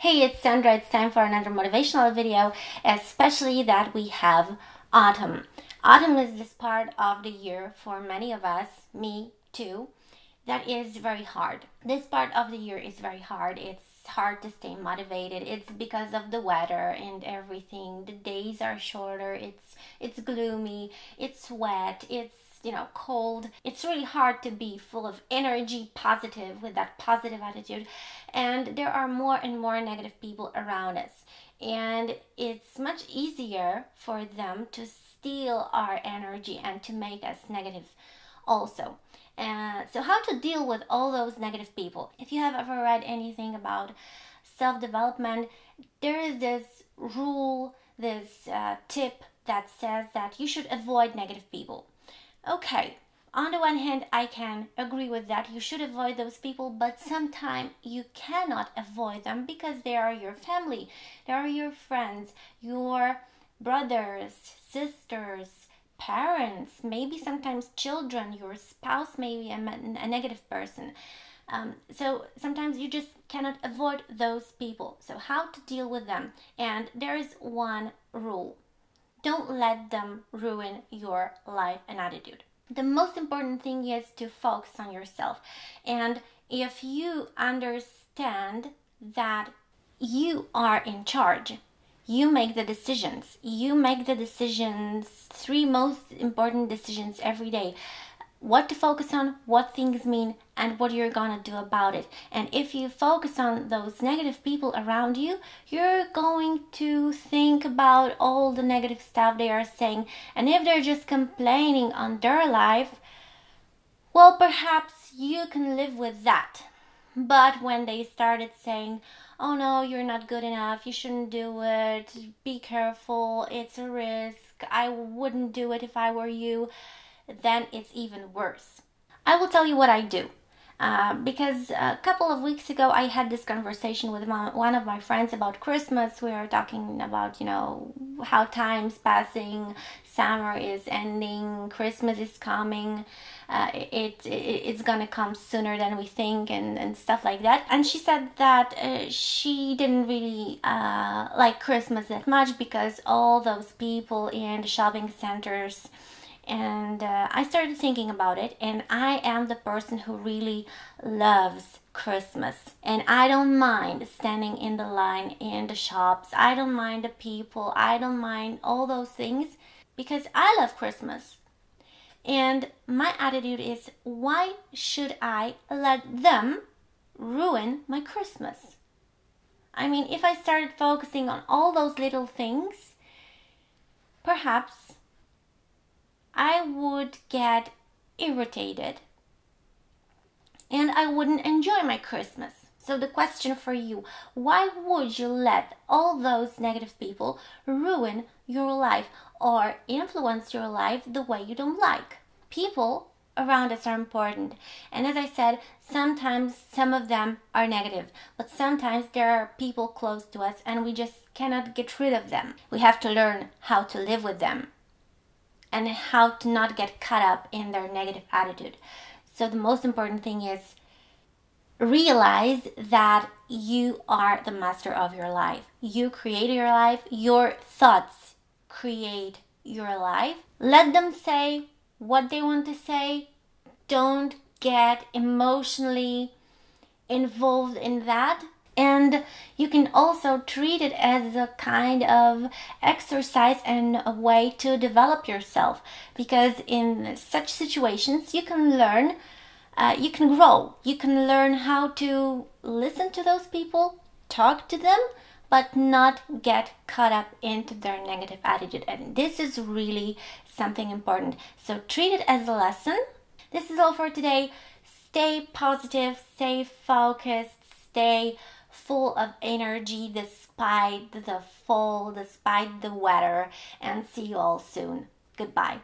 Hey, it's Sandra. It's time for another motivational video, especially that we have autumn. Autumn is this part of the year for many of us, me too, that is very hard. This part of the year is very hard. It's hard to stay motivated. It's because of the weather and everything. The days are shorter. It's gloomy. It's wet. It's cold. It's really hard to be full of energy, positive, with that positive attitude. And there are more and more negative people around us. And it's much easier for them to steal our energy and to make us negative also. So how to deal with all those negative people? If you have ever read anything about self-development, there is this rule, this tip that says that you should avoid negative people. Okay, on the one hand, I can agree with that. You should avoid those people, but sometimes you cannot avoid them because they are your family, they are your friends, your brothers, sisters, parents, maybe sometimes children, your spouse may be a negative person. So sometimes you just cannot avoid those people. So how to deal with them? And there is one rule. Don't let them ruin your life and attitude. The most important thing is to focus on yourself. And if you understand that you are in charge, you make the decisions. You make the decisions, 3 most important decisions every day. What to focus on, what things mean, and what you're gonna do about it. And if you focus on those negative people around you, you're going to think about all the negative stuff they are saying. And if they're just complaining on their life, well, perhaps you can live with that. But when they started saying, oh no, you're not good enough, you shouldn't do it, be careful, it's a risk, I wouldn't do it if I were you, then it's even worse. I will tell you what I do. Because a couple of weeks ago I had this conversation with one of my friends about Christmas. We were talking about, how time's passing, summer is ending, Christmas is coming, it's gonna come sooner than we think, and stuff like that. And she said that she didn't really like Christmas that much because all those people in the shopping centers. And I started thinking about it, and I am the person who really loves Christmas. And I don't mind standing in the line in the shops. I don't mind the people. I don't mind all those things because I love Christmas. And my attitude is, why should I let them ruin my Christmas? I mean, if I started focusing on all those little things, perhaps I would get irritated and I wouldn't enjoy my Christmas. So the question for you, why would you let all those negative people ruin your life or influence your life the way you don't like? People around us are important. And as I said, sometimes some of them are negative, but sometimes there are people close to us and we just cannot get rid of them. We have to learn how to live with them and how to not get caught up in their negative attitude. So the most important thing is realize that you are the master of your life. You create your life. Your thoughts create your life. Let them say what they want to say. Don't get emotionally involved in that. And you can also treat it as a kind of exercise and a way to develop yourself. Because in such situations, you can learn, you can grow. You can learn how to listen to those people, talk to them, but not get caught up into their negative attitude. And this is really something important. So treat it as a lesson. This is all for today. Stay positive, stay focused, stay full of energy despite the fall, despite the weather, and see you all soon. Goodbye.